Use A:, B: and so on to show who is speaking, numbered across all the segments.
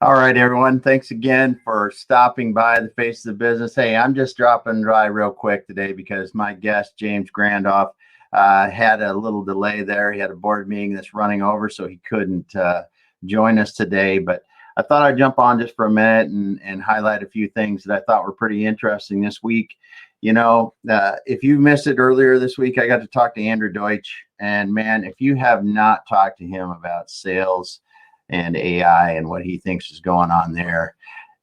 A: All right, everyone. Thanks again for stopping by the Face of the Business. Hey, I'm just dropping by real quick today because my guest, James Grandoff, had a little delay there. He had a board meeting that's running over, so he couldn't join us today. But I thought I'd jump on just for a minute and highlight a few things that I thought were pretty interesting this week. You know, if you missed it earlier this week, I got to talk to Andrew Deutsch. And man, if you have not talked to him about sales and AI and what he thinks is going on there,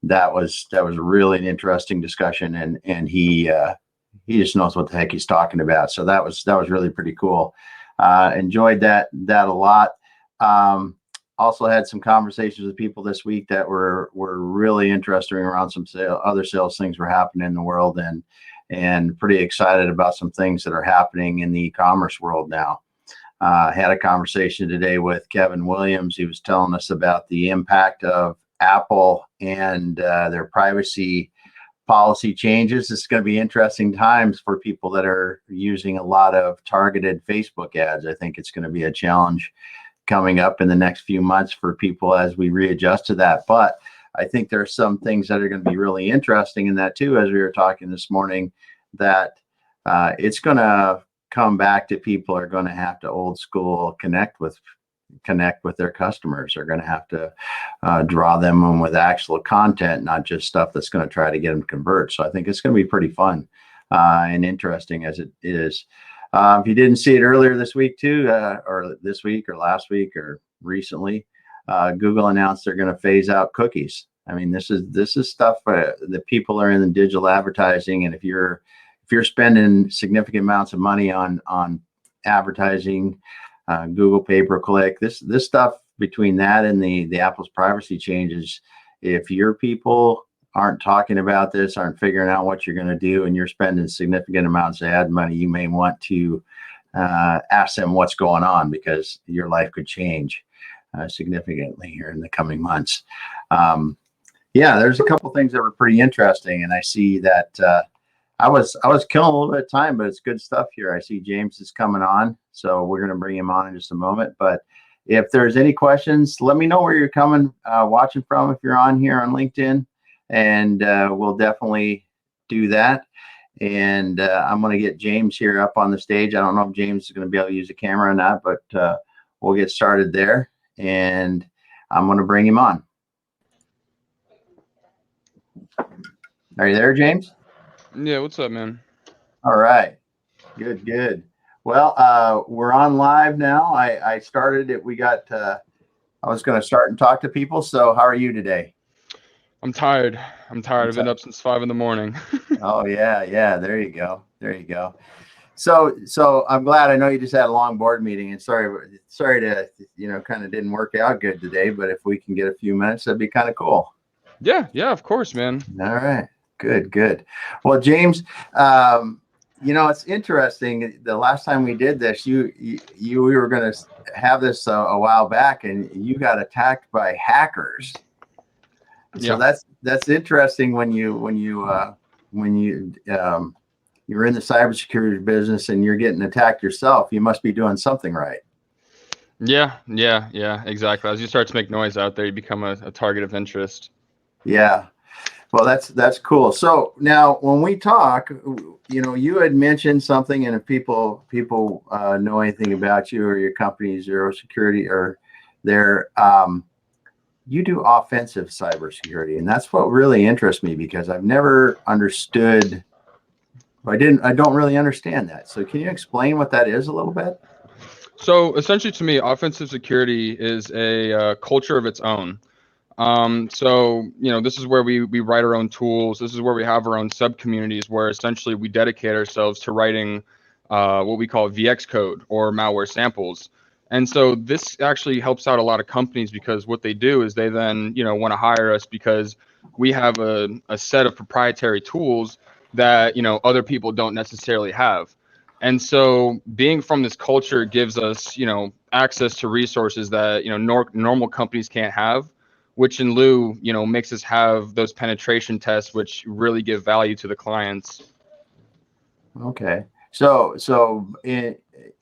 A: that was really an interesting discussion, and he just knows what the heck he's talking about. So that was really pretty cool. Enjoyed that a lot. Also had some conversations with people this week that were really interesting around some other sales things were happening in the world, and pretty excited about some things that are happening in the e-commerce world now. Had a conversation today with Kevin Williams. He was telling us about the impact of Apple and their privacy policy changes. It's going to be interesting times for people that are using a lot of targeted Facebook ads. I think it's going to be a challenge coming up in the next few months for people as we readjust to that. But I think there are some things that are going to be really interesting in that too, as we were talking this morning, that it's going to come back to people are going to have to old school connect with their customers. They're going to have to draw them in with actual content, not just stuff that's going to try to get them to convert. So I think it's going to be pretty fun and interesting as it is. If you didn't see it earlier this week too, or this week or last week or recently, Google announced they're going to phase out cookies. I mean, this is stuff that people are in the digital advertising, and if you're spending significant amounts of money on advertising, Google pay-per-click, this stuff, between that and the Apple's privacy changes, if your people aren't talking about this, aren't figuring out what you're going to do, and you're spending significant amounts of ad money, you may want to ask them what's going on, because your life could change significantly here in the coming months. Yeah, there's a couple things that were pretty interesting, and I see that I was killing a little bit of time, but it's good stuff here. I see James is coming on, so we're going to bring him on in just a moment. But if there's any questions, let me know where you're watching from if you're on here on LinkedIn, and we'll definitely do that. And I'm going to get James here up on the stage. I don't know if James is going to be able to use a camera or not, but we'll get started there, and I'm going to bring him on. Are you there, James?
B: Yeah, what's up, man?
A: All right. Good. Well, we're on live now. I started it. I was going to start and talk to people. So how are you today?
B: I'm tired. I've been up since 5 in the morning.
A: Oh, yeah. There you go. So I'm glad. I know you just had a long board meeting, and sorry to, kind of didn't work out good today, but if we can get a few minutes, that'd be kind of cool.
B: Yeah, of course, man.
A: All right. Good. Well, James, it's interesting. The last time we did this, we were going to have this a while back, and you got attacked by hackers. So that's interesting when you're in the cybersecurity business and you're getting attacked yourself. You must be doing something right.
B: Yeah, exactly. As you start to make noise out there, you become a target of interest.
A: Yeah. Well, that's cool. So now when we talk, you had mentioned something, and if people know anything about you or your company, Zero Security, or you do offensive cybersecurity, and that's what really interests me, because I've never understood. I don't really understand that. So can you explain what that is a little bit?
B: So essentially, to me, offensive security is a culture of its own. So this is where we write our own tools. This is where we have our own sub communities, where essentially we dedicate ourselves to writing what we call VX code or malware samples. And so this actually helps out a lot of companies, because what they do is they then want to hire us because we have a set of proprietary tools that other people don't necessarily have. And so being from this culture gives us access to resources that normal companies can't have, which in lieu, makes us have those penetration tests, which really give value to the clients.
A: Okay. So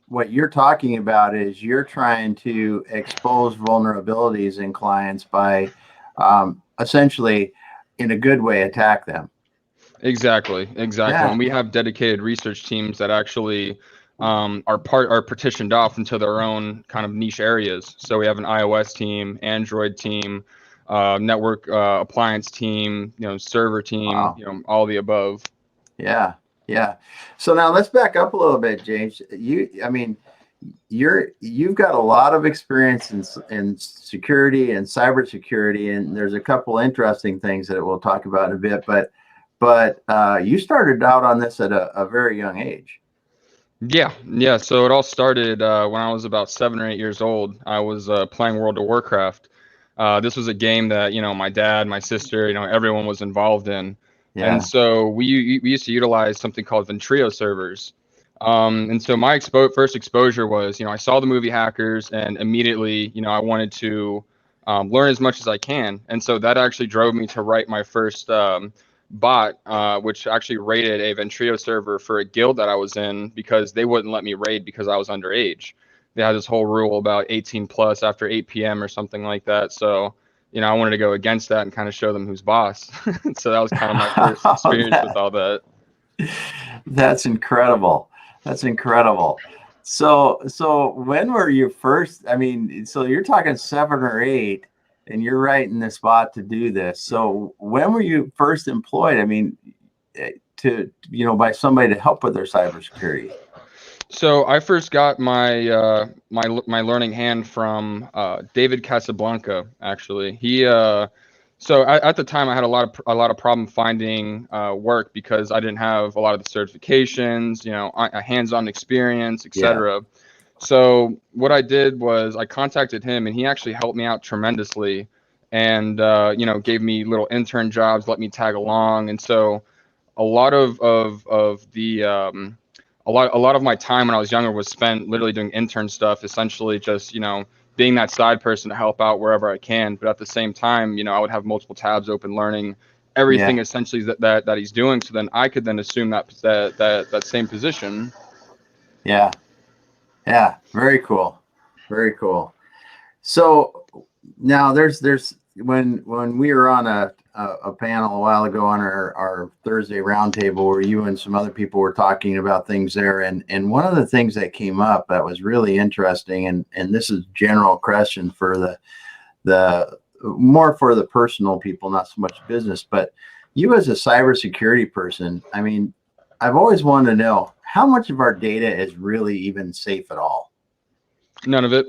A: what you're talking about is you're trying to expose vulnerabilities in clients by essentially in a good way attack them.
B: Exactly.
A: Yeah.
B: And we have dedicated research teams that actually are partitioned off into their own kind of niche areas. So we have an iOS team, Android team, network appliance team, server team,
A: Wow.
B: all the above.
A: Yeah. Yeah. So now let's back up a little bit, James. I mean, you've got a lot of experience in security and cybersecurity, and there's a couple interesting things that we'll talk about in a bit. But you started out on this at a very young age.
B: Yeah. So it all started when I was about 7 or 8 years old. I was playing World of Warcraft. This was a game that my dad, my sister, everyone was involved in,
A: Yeah.
B: and so we used to utilize something called Ventrio servers. And so my first exposure was, I saw the movie Hackers, and immediately, I wanted to learn as much as I can, and so that actually drove me to write my first bot, which actually raided a Ventrio server for a guild that I was in because they wouldn't let me raid because I was underage. They had this whole rule about 18 plus after 8 p.m. or something like that. So, I wanted to go against that and kind of show them who's boss. So that was kind of my first experience with all that.
A: That's incredible. That's incredible. So when were you first? I mean, so you're talking 7 or 8, and you're right in the spot to do this. So when were you first employed? I mean, by somebody to help with their cybersecurity.
B: So I first got my learning hand from David Casa Blanca. Actually, so at the time I had a lot of problem finding work because I didn't have a lot of the certifications, a hands-on experience,
A: Yeah.
B: etc. So what I did was I contacted him, and he actually helped me out tremendously, and gave me little intern jobs, let me tag along, and so a lot of the a lot of my time when I was younger was spent literally doing intern stuff, essentially just being that side person to help out wherever I can. But at the same time, I would have multiple tabs open, learning everything
A: Yeah.
B: essentially that he's doing. So then I could then assume that same position.
A: Yeah. Yeah. Very cool. Very cool. So now there's when we were on a panel a while ago on our Thursday roundtable where you and some other people were talking about things there, and one of the things that came up that was really interesting, and this is general question for the more for the personal people, not so much business, but you as a cybersecurity person, I mean, I've always wanted to know how much of our data is really even safe at all.
B: None of it.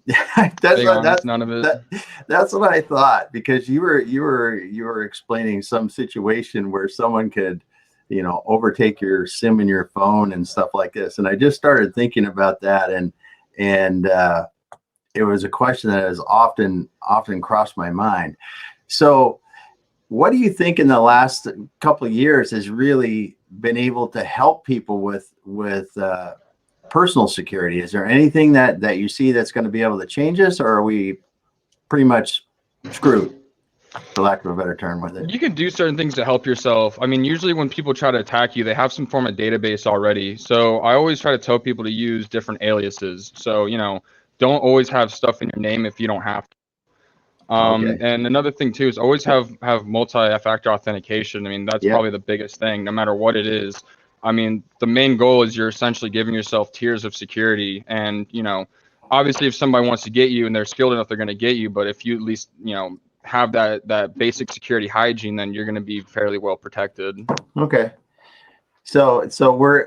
A: that's
B: Being
A: what
B: honest, none of it.
A: that's what I thought, because you were explaining some situation where someone could overtake your SIM in your phone and stuff like this, and I just started thinking about that, and it was a question that has often crossed my mind. So what do you think in the last couple of years has really been able to help people with personal security? Is there anything that you see that's going to be able to change us, or are we pretty much screwed, for lack of a better term, with it?
B: You can do certain things to help yourself. I mean, usually when people try to attack you, they have some form of database already. So I always try to tell people to use different aliases. So, don't always have stuff in your name if you don't have to.
A: Okay.
B: And another thing too is always have multi-factor authentication. I mean, that's
A: Yep.
B: probably the biggest thing, no matter what it is. I mean, the main goal is you're essentially giving yourself tiers of security. And, obviously if somebody wants to get you and they're skilled enough, they're going to get you. But if you at least, have that basic security hygiene, then you're going to be fairly well protected.
A: Okay. So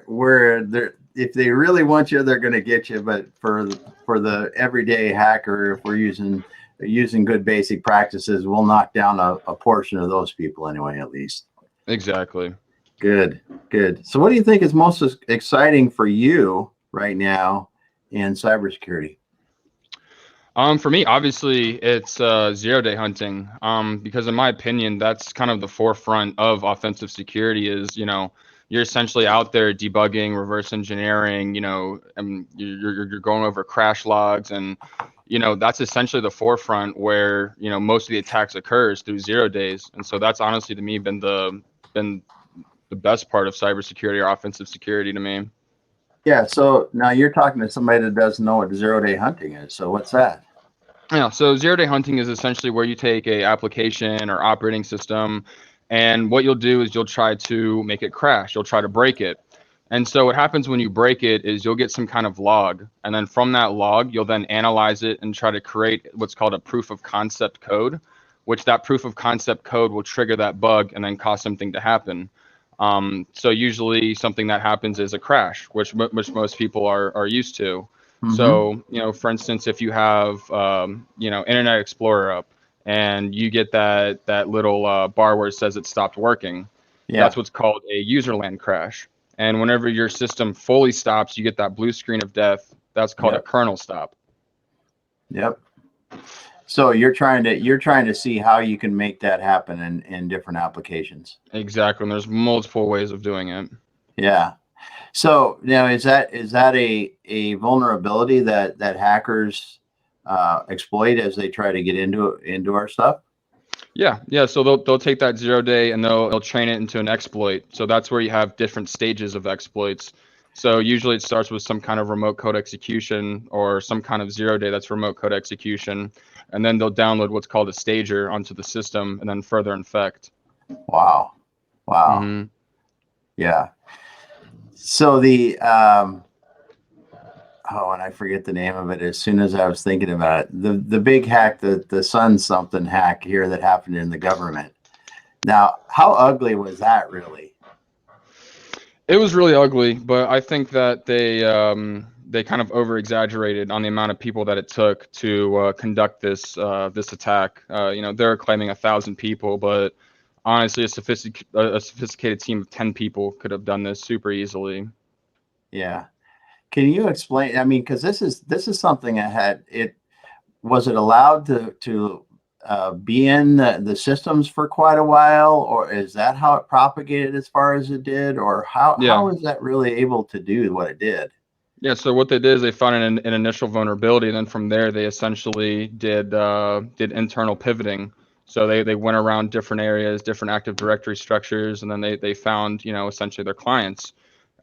A: we're there. If they really want you, they're going to get you. But for the everyday hacker, if we're using good basic practices, we'll knock down a portion of those people anyway, at least.
B: Exactly.
A: Good. So what do you think is most exciting for you right now in cybersecurity?
B: For me, obviously, it's zero-day hunting. Because in my opinion, that's kind of the forefront of offensive security. Is you're essentially out there debugging, reverse engineering. You're going over crash logs, and that's essentially the forefront where most of the attacks occurs through 0 days. And so that's honestly to me been the best part of cybersecurity or offensive security to me.
A: Yeah. So now you're talking to somebody that doesn't know what 0 day hunting is. So what's that?
B: Yeah, so zero-day hunting is essentially where you take a application or operating system, and what you'll do is you'll try to make it crash. You'll try to break it. And so what happens when you break it is you'll get some kind of log, and then from that log, you'll then analyze it and try to create what's called a proof of concept code, which that proof of concept code will trigger that bug and then cause something to happen. So usually something that happens is a crash, which most people are used to.
A: Mm-hmm.
B: So, for instance, if you have, Internet Explorer up and you get that little bar where it says it stopped working,
A: Yeah.
B: that's what's called a userland crash. And whenever your system fully stops, you get that blue screen of death. That's called a
A: Yep.
B: kernel stop.
A: Yep. So you're trying to see how you can make that happen in different applications.
B: Exactly. And there's multiple ways of doing it.
A: Yeah. So now is that a vulnerability that hackers exploit as they try to get into our stuff?
B: Yeah, yeah. So they'll take that 0 day and they'll train it into an exploit. So that's where you have different stages of exploits. So usually it starts with some kind of remote code execution or some kind of 0 day that's remote code execution, and then they'll download what's called a stager onto the system and then further infect.
A: Wow. Wow.
B: Hmm.
A: Yeah. So and I forget the name of it as soon as I was thinking about it. The big hack, the sun something hack here that happened in the government. Now, how ugly was that really?
B: It was really ugly, but I think that they kind of over exaggerated on the amount of people that it took to conduct this attack. They're claiming 1,000 people, but honestly, a sophisticated team of 10 people could have done this super easily.
A: Yeah. Can you explain? I mean, because this is something I had. Was it allowed to be in the systems for quite a while, or is that how it propagated as far as it did, or how
B: Yeah.
A: is that really able to do what it did?
B: Yeah, so what they did is they found an initial vulnerability, and then from there they essentially did internal pivoting. So they went around different areas, different Active Directory structures, and then they found essentially their clients,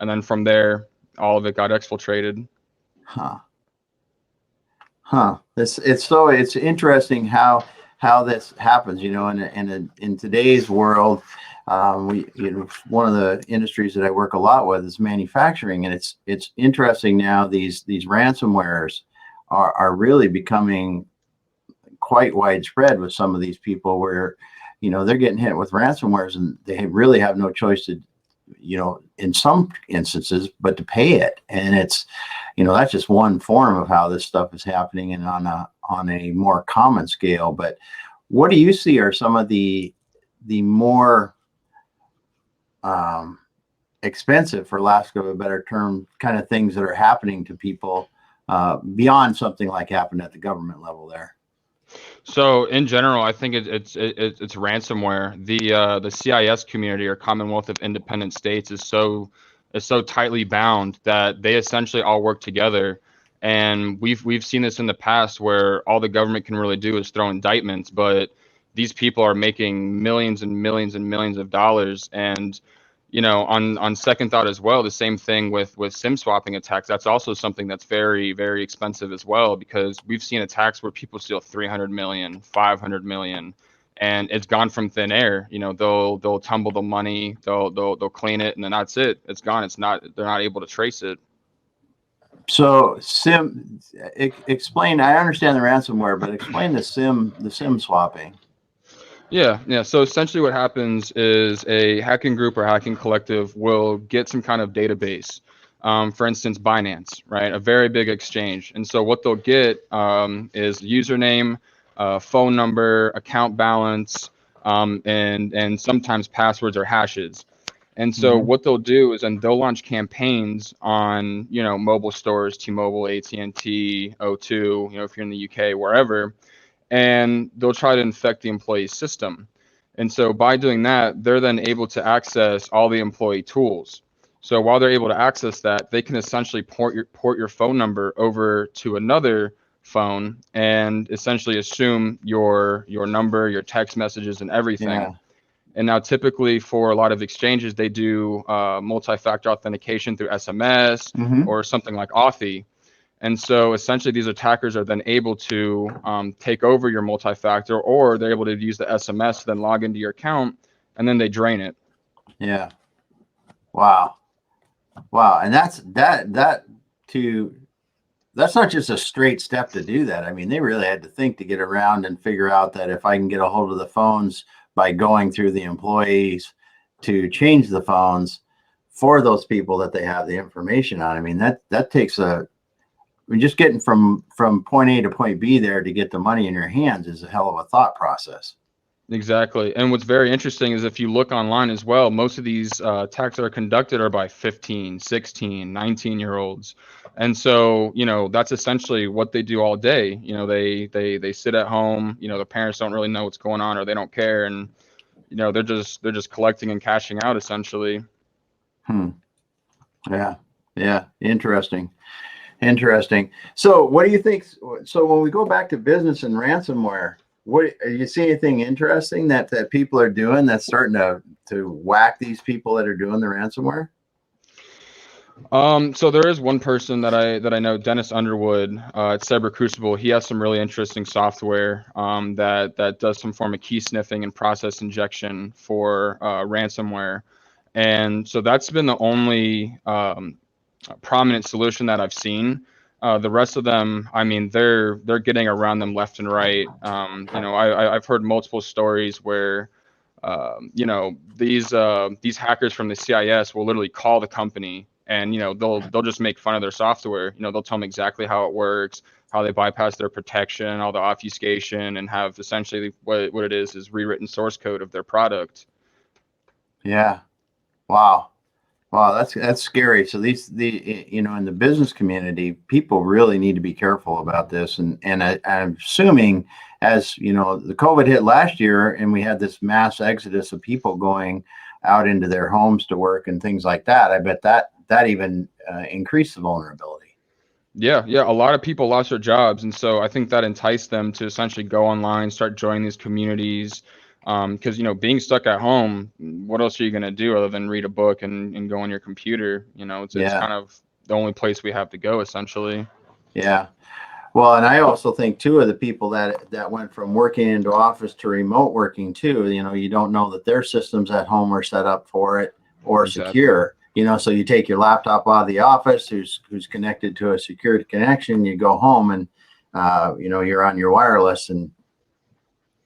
B: and then from there all of it got exfiltrated.
A: Huh. Huh. It's interesting how this happens. In today's world, one of the industries that I work a lot with is manufacturing, and it's interesting now. These ransomwares are really becoming quite widespread with some of these people where they're getting hit with ransomwares and they really have no choice to in some instances but to pay it. And it's that's just one form of how this stuff is happening and on a more common scale. But what do you see are some of the more um, expensive, for lack of a better term, kind of things that are happening to people beyond something like happened at the government level there?
B: So in general, I think it's ransomware. The CIS community, or Commonwealth of Independent States, is so tightly bound that they essentially all work together. And we've seen this in the past where all the government can really do is throw indictments, but these people are making millions and millions and millions of dollars. And on second thought as well, the same thing with SIM swapping attacks. That's also something that's very, very expensive as well, because we've seen attacks where people steal 300 million, 500 million, and it's gone from thin air. They'll tumble the money, they'll clean it, and then that's it. It's gone. They're not able to trace it.
A: So explain. I understand the ransomware, but explain the SIM swapping.
B: Yeah, yeah. So essentially, what happens is a hacking group or hacking collective will get some kind of database. For instance, Binance, right? A very big exchange. And so what they'll get is username, phone number, account balance, and sometimes passwords or hashes. And so
A: Hmm.
B: what they'll do is, and they'll launch campaigns on, mobile stores, T-Mobile, AT&T, O2, if you're in the UK, wherever, and they'll try to infect the employee's system. And so by doing that, they're then able to access all the employee tools. So while they're able to access that, they can essentially port your phone number over to another phone and essentially assume your number, your text messages, and everything.
A: Yeah.
B: And now, typically, for a lot of exchanges, they do multi-factor authentication through SMS
A: Hmm.
B: or something like Authy. And so essentially these attackers are then able to take over your multi-factor, or they're able to use the SMS to then log into your account, and then they drain it.
A: Yeah. Wow. Wow. And that's not just a straight step to do that. I mean, they really had to think to get around and figure out that if I can get a hold of the phones by going through the employees to change the phones for those people that they have the information on. I mean, that takes just getting from point A to point B there to get the money in your hands is a hell of a thought process.
B: Exactly. And what's very interesting is if you look online as well, most of these attacks that are conducted are by 15, 16, 19-year-olds. And so, that's essentially what they do all day. They sit at home, the parents don't really know what's going on, or they don't care. And, they're just collecting and cashing out essentially.
A: Yeah. Yeah. Interesting. So what do you think? So when we go back to business and ransomware, what you see anything interesting that people are doing that's starting to whack these people that are doing the ransomware?
B: So there is one person that I know, Dennis Underwood, at Cyber Crucible. He has some really interesting software that does some form of key sniffing and process injection for ransomware, and so that's been the only prominent solution that I've seen. The rest of them, I mean, they're getting around them left and right. I've heard multiple stories where these hackers from the CIS will literally call the company, and they'll just make fun of their software. They'll tell them exactly how it works, how they bypass their protection, all the obfuscation, and have essentially what it is rewritten source code of their product.
A: Yeah. Wow. That's scary. So in the business community, people really need to be careful about this. And I'm assuming, as the COVID hit last year and we had this mass exodus of people going out into their homes to work and things like that, I bet that even increased the vulnerability.
B: Yeah. A lot of people lost their jobs, and so I think that enticed them to essentially go online, start joining these communities. Because being stuck at home, what else are you gonna do other than read a book and go on your computer? It's kind of the only place we have to go essentially.
A: Yeah. Well, and I also think too of the people that went from working into office to remote working too. You don't know that their systems at home are set up for it or secure. So you take your laptop out of the office, who's connected to a secured connection. You go home and you're on your wireless and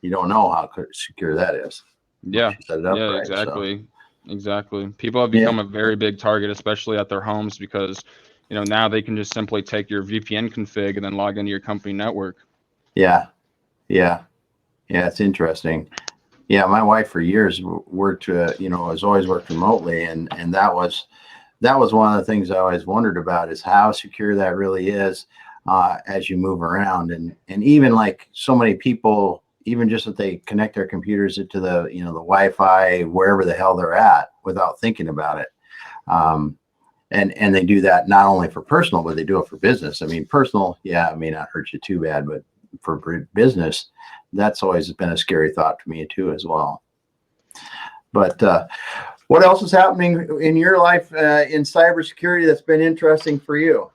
A: you don't know how secure that is.
B: Yeah.
A: Right,
B: Exactly. People have become a very big target, especially at their homes, because now they can just simply take your VPN config and then log into your company network.
A: Yeah. It's interesting. Yeah, my wife for years worked, has always worked remotely, and that was one of the things I always wondered about is how secure that really is as you move around, and even like so many people, even just if they connect their computers to the the Wi-Fi wherever the hell they're at without thinking about it, and they do that not only for personal, but they do it for business. I mean, personal, it may not hurt you too bad, but for business, that's always been a scary thought to me too, as well. But what else is happening in your life in cybersecurity that's been interesting for you?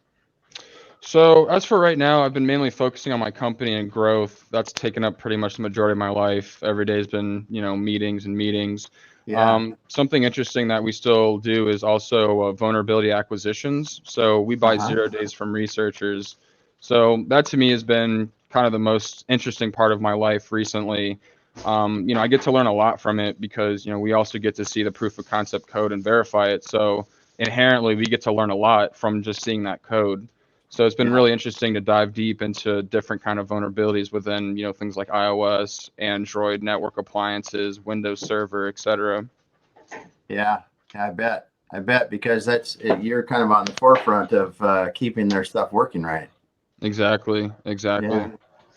B: So as for right now, I've been mainly focusing on my company and growth. That's taken up pretty much the majority of my life. Every day has been, meetings and meetings.
A: Yeah.
B: Something interesting that we still do is also vulnerability acquisitions. So we buy 0 days from researchers. So that to me has been kind of the most interesting part of my life recently. I get to learn a lot from it because, we also get to see the proof of concept code and verify it. So inherently, we get to learn a lot from just seeing that code. So it's been really interesting to dive deep into different kind of vulnerabilities within, things like iOS, Android, network appliances, Windows Server, etc. Yeah,
A: I bet because you're kind of on the forefront of keeping their stuff working right.
B: Exactly.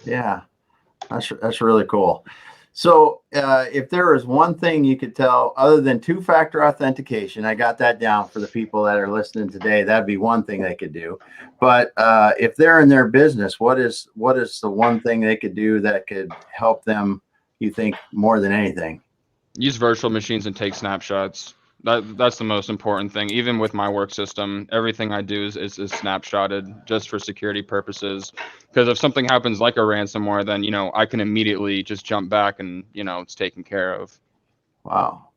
A: Yeah. That's really cool. So if there is one thing you could tell other than two-factor authentication, I got that down for the people that are listening today, that'd be one thing they could do. But if they're in their business, what is the one thing they could do that could help them, you think, more than anything?
B: Use virtual machines and take snapshots. That's the most important thing. Even with my work system, everything I do is snapshotted just for security purposes. Because if something happens like a ransomware, then, you know, I can immediately just jump back and, you know, it's taken care of.
A: Wow.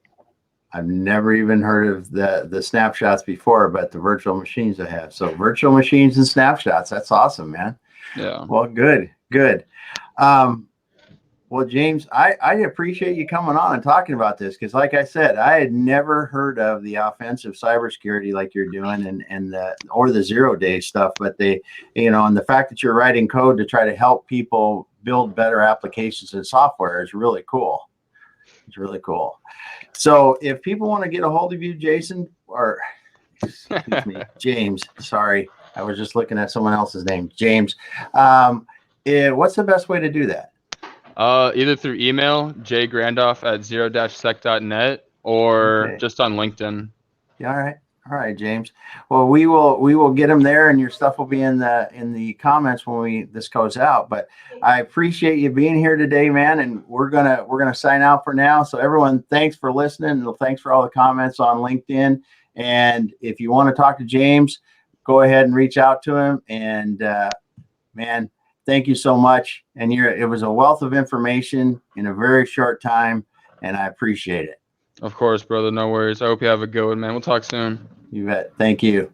A: I've never even heard of the snapshots before, but the virtual machines I have. So virtual machines and snapshots. That's awesome, man.
B: Yeah.
A: Well, good. Well, James, I appreciate you coming on and talking about this because, like I said, I had never heard of the offensive cybersecurity like you're doing and or the 0-day stuff. But and the fact that you're writing code to try to help people build better applications and software is really cool. It's really cool. So, if people want to get a hold of you, Jason, or excuse me, James, sorry, I was just looking at someone else's name, James. What's the best way to do that?
B: Either through email, jgrandoff@zero-sec.net, or just on LinkedIn.
A: Yeah, all right, James. Well, we will get them there, and your stuff will be in the comments when this goes out. But I appreciate you being here today, man. And we're gonna sign out for now. So everyone, thanks for listening, and thanks for all the comments on LinkedIn. And if you want to talk to James, go ahead and reach out to him. And man, thank you so much. And it was a wealth of information in a very short time, and I appreciate it.
B: Of course, brother. No worries. I hope you have a good one, man. We'll talk soon.
A: You bet. Thank you.